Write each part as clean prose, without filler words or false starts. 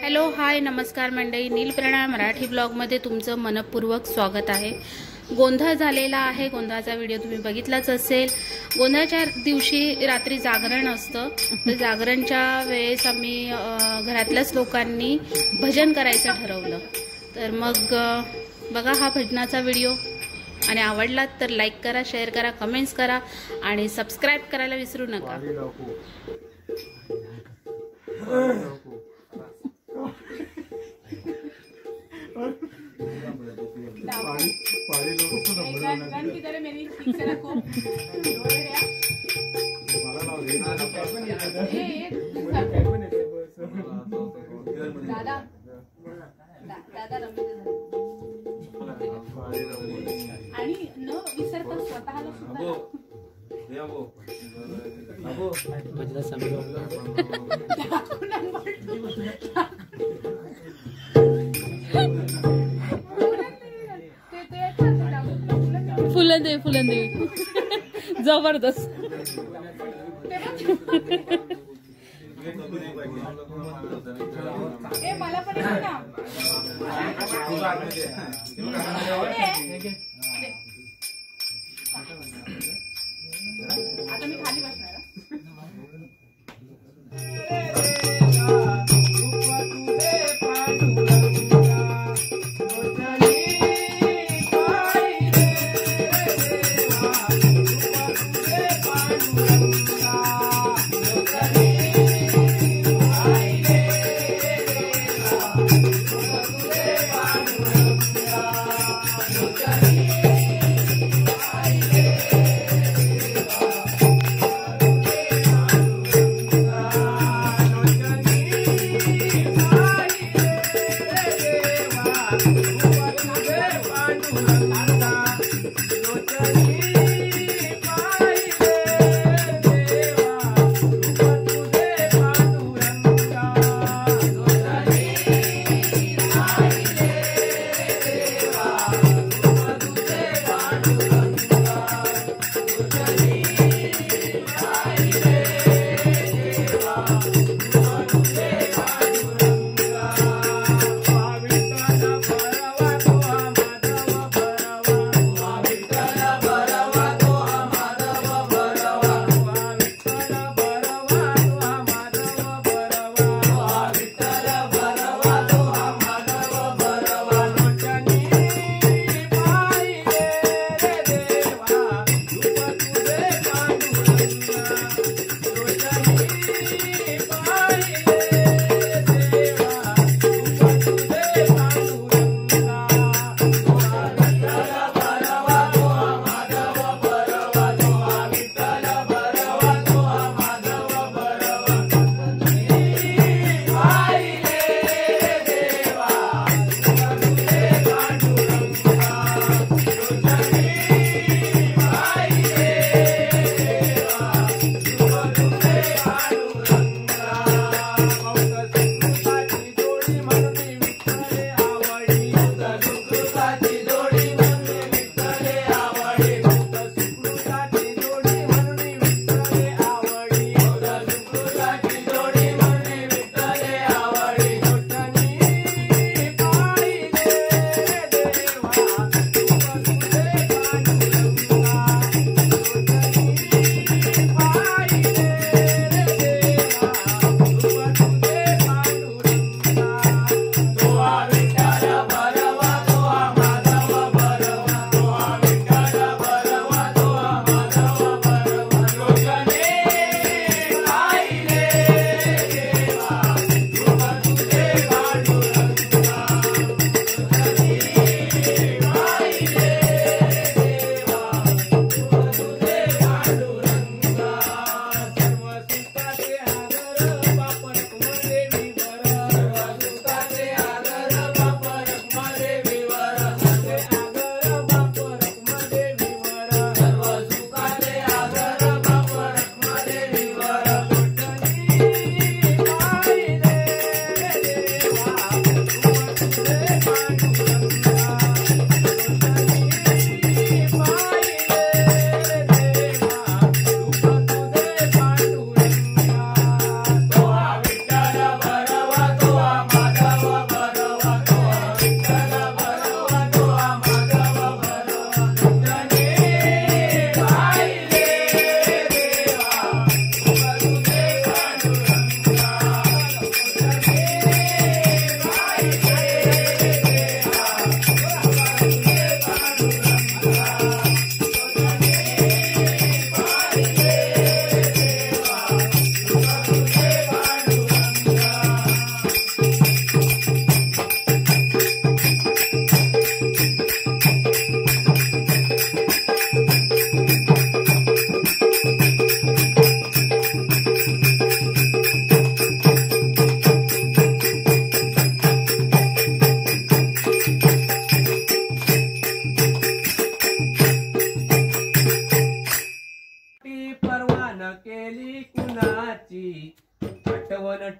Hello hi नमस्कार मंडळी, नीलप्रणा मराठी ब्लॉगमध्ये तुमचं मनपूर्वक स्वागत आहे। गोंधळ झालेला आहे, गोंधळाचा व्हिडिओ तुम्ही बघितलाच असेल। गोंधळाच्या दिवशी रात्री जागरण असतं, तर जागरणच्या वेळेस आम्ही घरातल्याच लोकांनी भजन करायचं ठरवलं। तर मग बघा हा भजनाचा व्हिडिओ, आणि आवडला तर लाईक करा, शेअर करा, कमेंट्स करा आणि सबस्क्राइब करायला विसरू नका। आणि न विसरता स्वतःला फुलंदे फुलंदे जबरदस्त। मला पण आता मी खाली बसणार। Okay.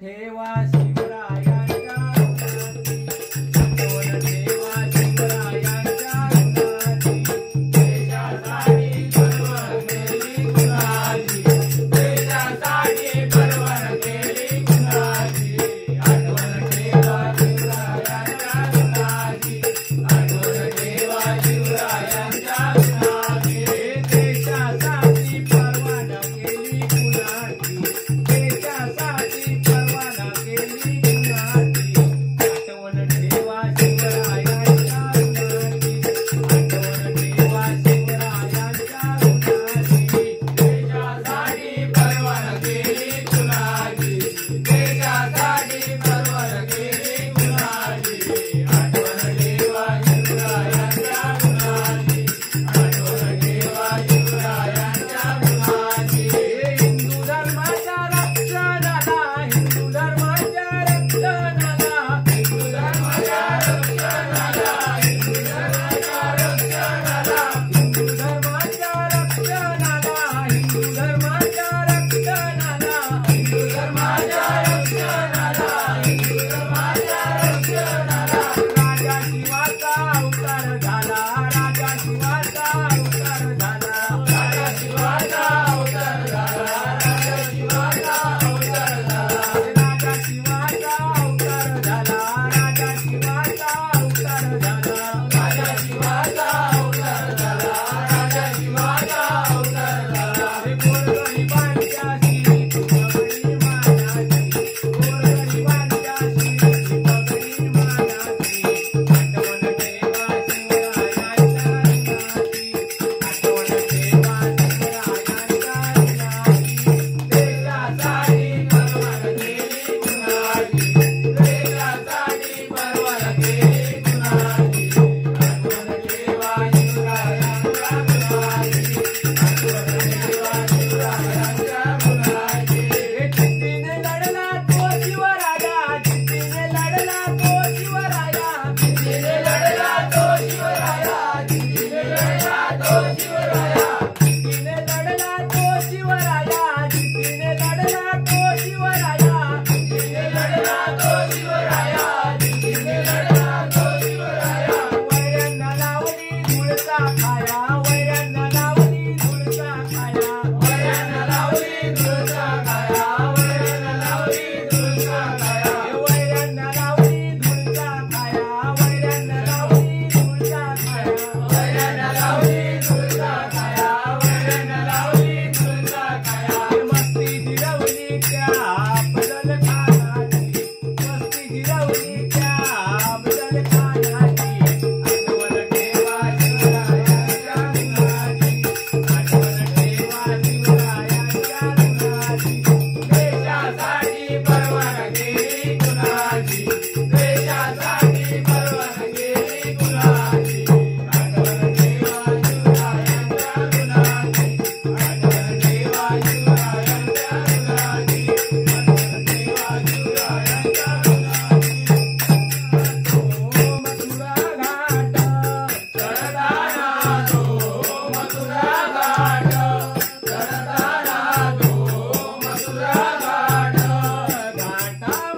ठेवा शिवरायांच्या गुणाची, आठवण ठेवा शिवरायांच्या गुणाची, देशासाठी पर्वण केली गुणाची, देशासाठी पर्वण केली गुणाची, आठवण ठेवा शिवरायांच्या गुणाची, आठवण ठेवा शिवरायांच्या गुणाची, देशासाठी पर्वण केली गुणाची, देशासाठी पर्वण केली गुणाची, आठवण ठेवा शिवरायांच्या गुणाची, आठवण ठेवा शिवरायांच्या गुणाची, देशासाठी पर्वण केली गुणाची, देशासाठी पर्वण केली गुणाची, आठवण ठेवा शिवरायांच्या गुणाची, आठवण ठेवा शिवरायांच्या गुणाची, हिंदू धर्माच्या रक्षणाला, हिंदू धर्माच्या रक्षणाला, हिंदू धर्माच्या रक्षणाला, हिंदू धर्माच्या रक्षणाला, हिंदू धर्माच्या रक्षणाला, हिंदू धर्माच्या रक्षणाला, हिंदू धर्माच्या रक्षणाला, हिंदू धर्माच्या रक्षणाला, राजा शिवाचा अवतार झाला, राजा शिवाचा अवतार झाला, राजा शिवाचा अवतार झाला, राजा शिवाचा अवतार झाला, राजा शिवाचा अवतार झाला, राजा शिवाचा अवतार झाला, राजा शिवाचा अवतार झाला, राजा शिवाचा अवतार झाला, गोरगरिबांच्या शिरी पगडी मानाची, गोरगरिबांच्या शिरी पगडी मानाची, आठवण ठेवा शिवरायांच्या गुणाची, आठवण ठेवा शिवरायांच्या गुणाची, देशासाठी पर्वण केली गुणाची, देशासाठी पर्वण केली गुणाची, आठवण ठेवा शिवरायांच्या गुणाची, आठवण ठेवा शिवरायांच्या गुणाची, चिठ्ठीने लढला तो शिवराया, चिठ्ठीने लढला तो शिवराया, चिठ्ठीने लढला तो शिवराया, चिठ्ठीने लढला तो शिवराया, चिठ्ठीने लढला तो शिवराया, चिठ्ठीने लढला तो शिवराया, चिठ्ठीने लढला तो शिवराया, चिठ्ठीने लढला तो शिवराया, वैऱ्यांना लावली धुळचा खाया, वैऱ्यांना लावली धुळचा खाया, वैऱ्यांना लावली धुळचा खाया, वैऱ्यांना लावली धुळचा खाया, वैऱ्यांना लावली धुळचा खाया, वैऱ्यांना लावली धुळचा खाया, वैऱ्यांना लावली धुळचा खाया, वैऱ्यांना लावली धुळचा खाया, मस्ती जिरवली त्या बदल खानाची, मस्ती जिरवली त्या बदल खानाची, आठवण ठेवा शिवरायांच्या गुणाची, आठवण ठेवा शिवरायांच्या गुणाची, देशासाठी पर्वण केली गुणाची, देशासाठी पर्वण केली गुणाची, आठवण ठेवा शिवरायांच्या गुणाची, आठवण ठेवा शिवरायांच्या गुणाची, आठवण ठेवा शिवरायांच्या गुणाची, तो मथुरा घाट चढताना, तो मथुरा घाट चढताना, तो मथुरा घाट, घाटावर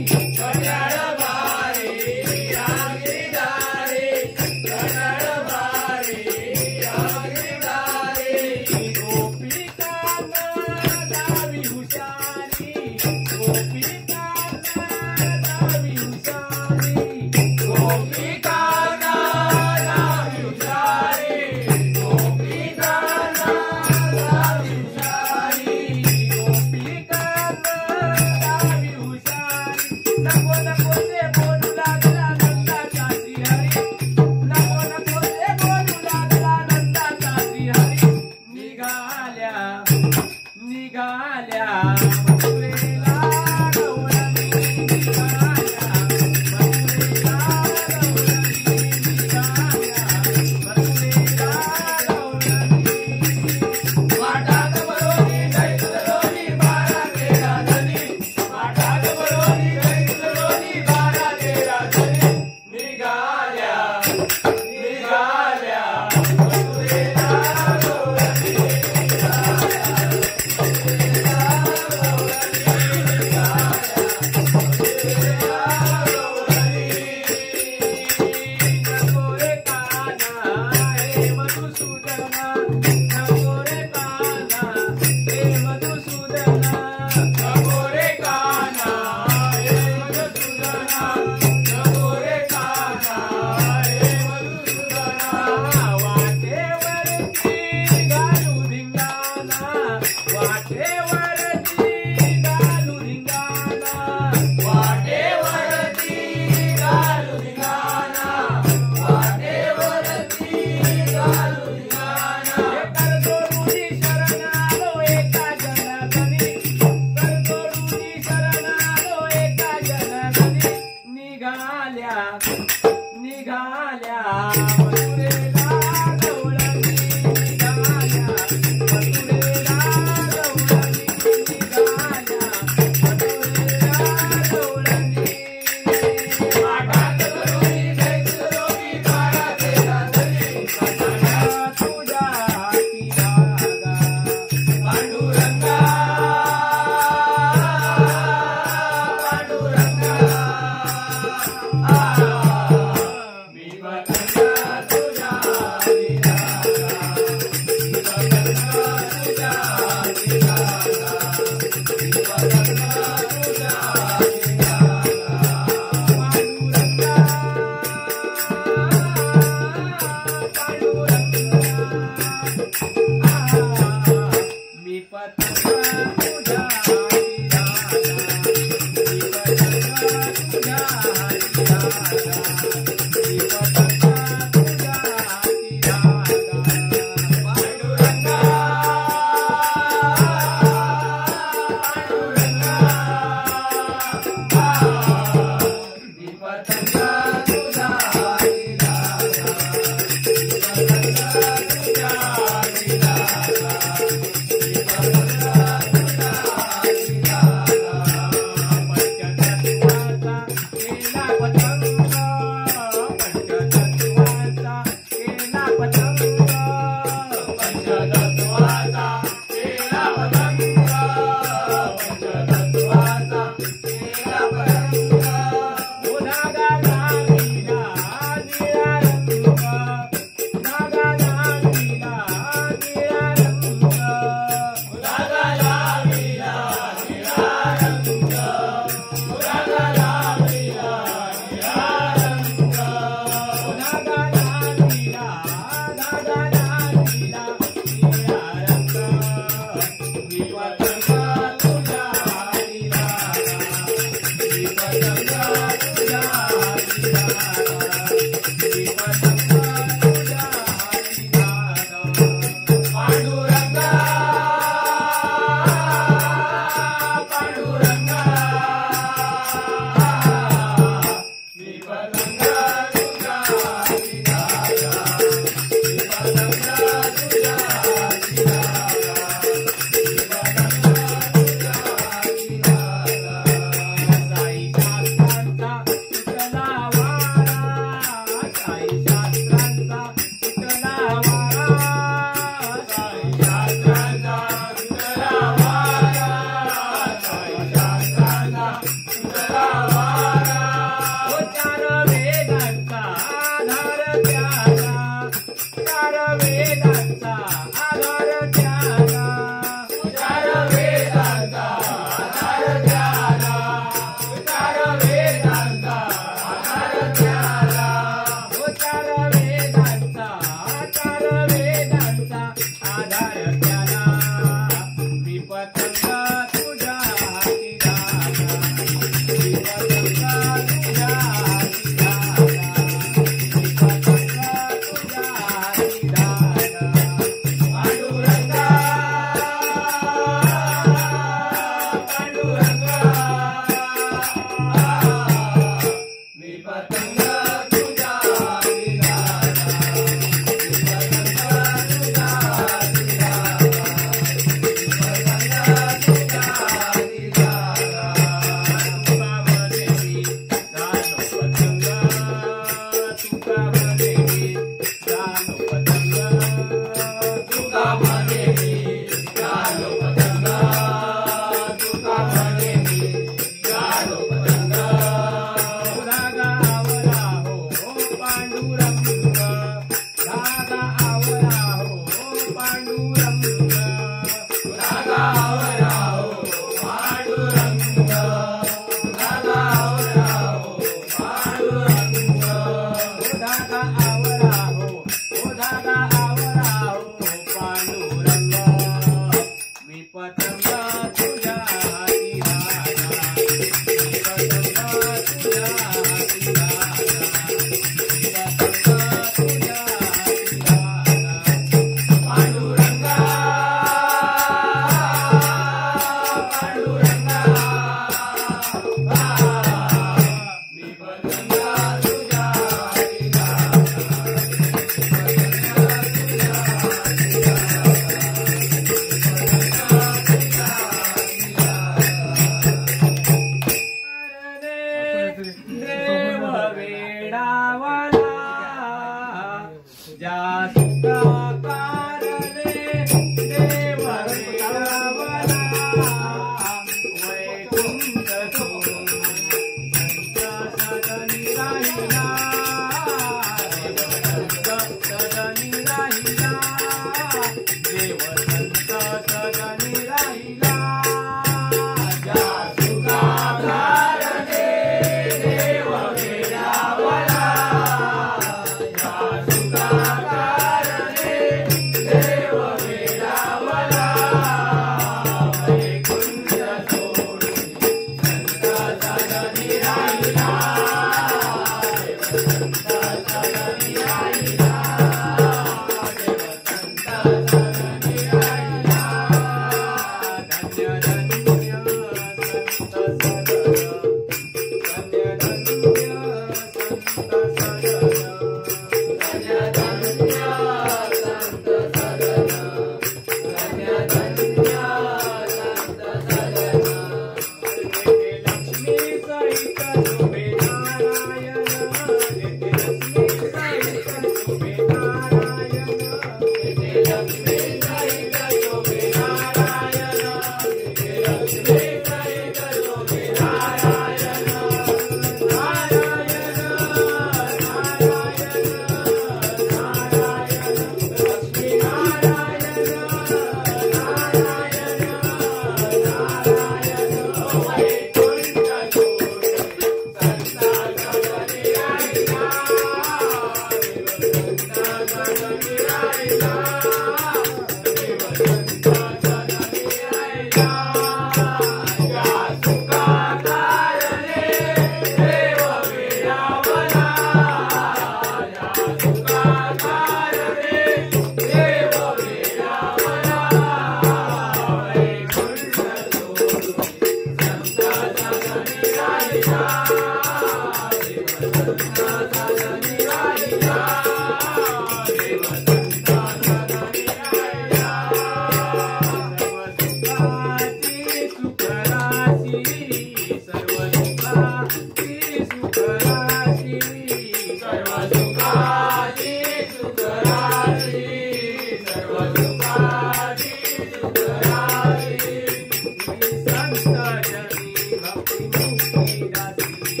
भक्ति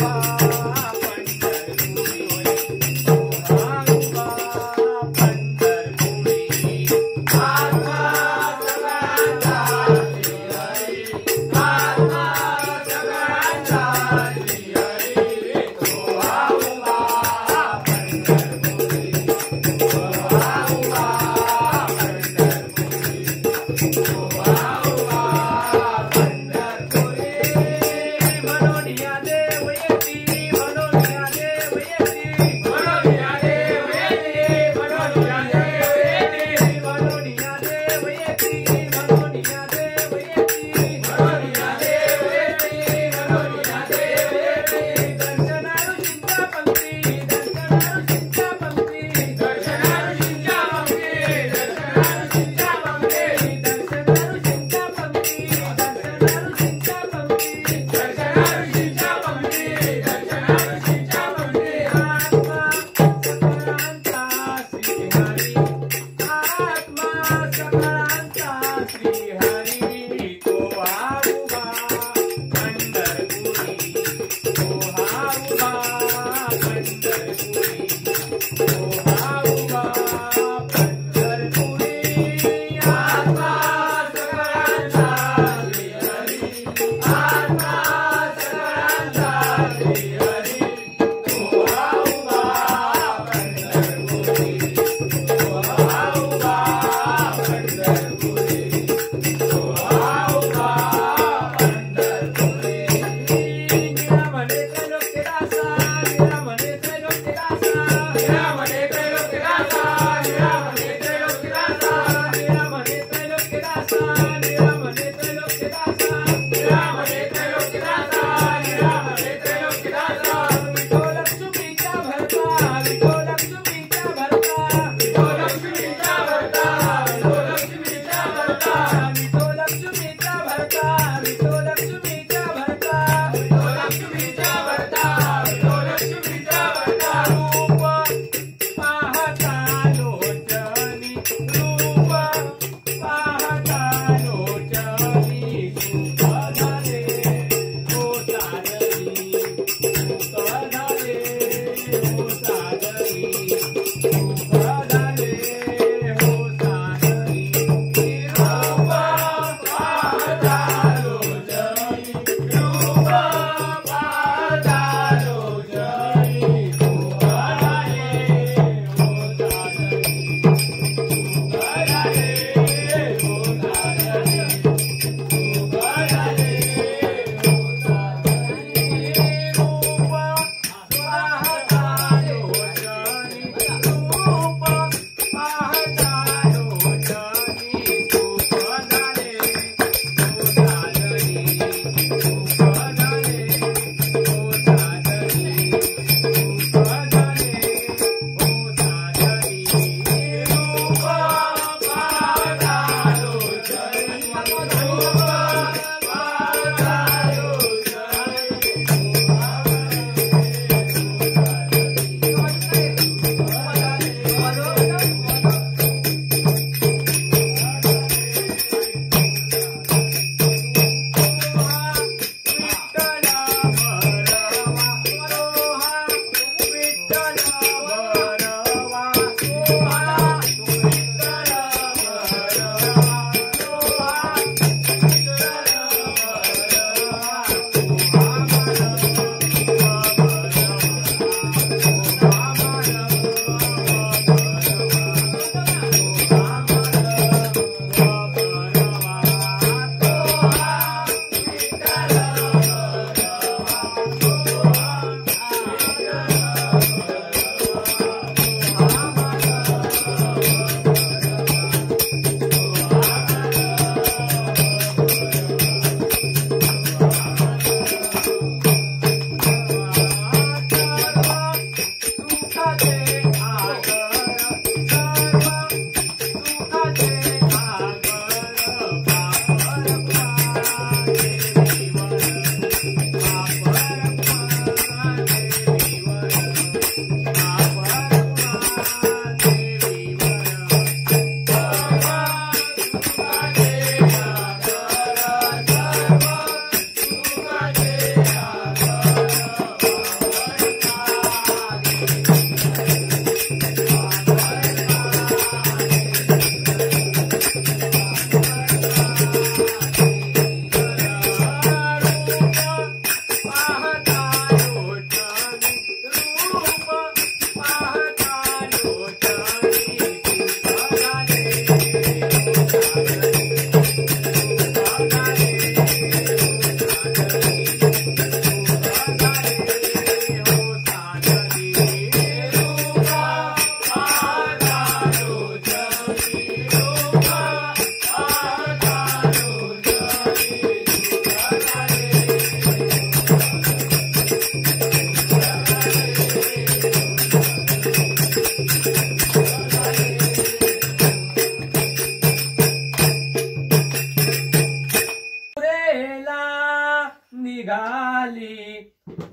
Bye.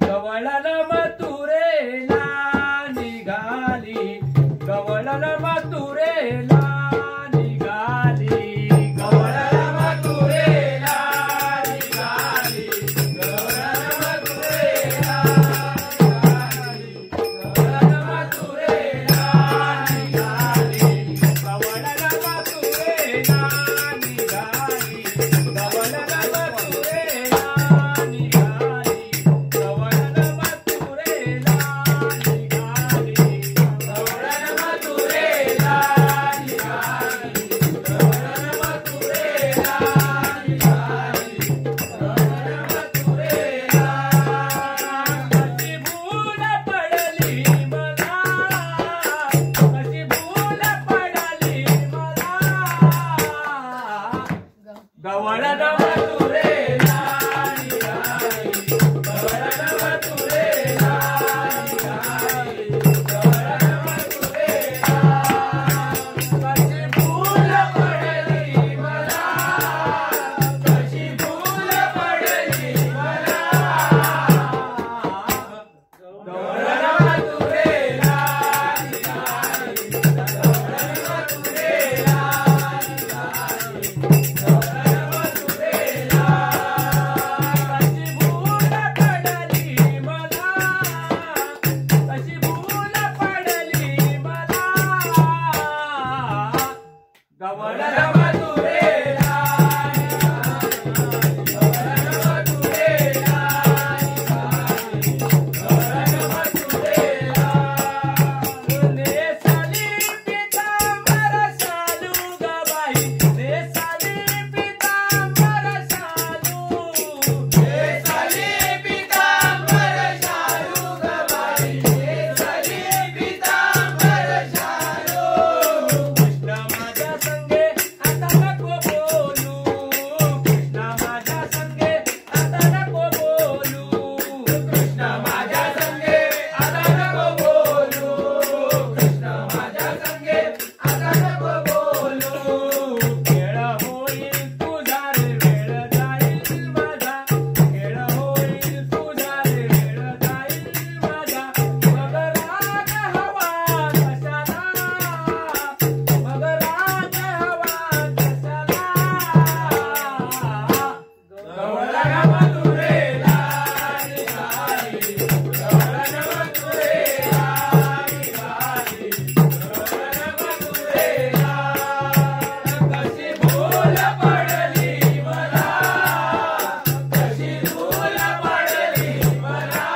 गवळण मथुरेला निघाली, गवळण मथुरेला निघाली, गवळण मथुरेला निघाली, गवळण मथुरेला निघाली, गवळण मथुरेला निघाली, गवळण मथुरेला निघाली, गवळण मथुरेला निघाली, गवळण मथुरेला निघाली, गवळण मथुरेला निघाली, गवळण मथुरेला निघाली, गवळण मथुरेला. कशी भूल पडली मला, कशी भूल पडली मला, गवळण मथुरेला निघाली, गवळण मथुरेला निघाली, गवळण मथुरेला. कशी भूल पडली मला, कशी भूल पडली मला, गवळण मथुरेला निघाली, गवळण मथुरेला निघाली, गवळण मथुरेला. कशी भूल पडली मला, कशी भूल पडली मला, गवळण मथुरेला निघाली, गवळण मथुरेला निघाली, गवळण मथुरेला. नेसाली पितांबर शालू ग बाई, नेसाली पितांबर शालू, नेसाली पितांबर शालू ग बाई, नेसाली पितांबर शालू. कृष्ण माझ्या संगे आता नको बोलू, कृष्ण माझ्या संगे आता नको बोलू, कृष्ण माझ्या संगे आता नको बोलू, कृष्ण माझ्या संगे आता नको बोलू. खेळ होईल तुझा रे वेळ जाईल माझा, खेळ होईल तुझा रे वेळ जाईल माझा. मग राग हवा कशाला, मग राग हवा कशाला, गवळण मथुरेला निघाली, गवळण मथुरेला निघाली, गवळण मथुरेला. कशी भूल पडली मला, कशी भूल पडली मला,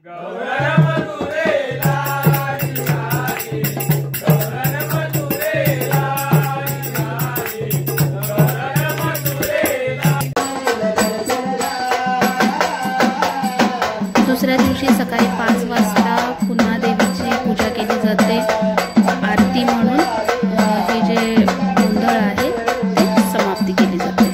गवळण मथुरेला निघाली, गवळण मथुरेला निघाली, गवळण मथुरेला. दुसऱ्या दिवशी सकाळी 5 वाजता पुन्हा देवीची पूजा केली जाते. आरती म्हणून हे जे गोंधळ आहे ते समाप्ती केली जाते.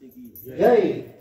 की जय.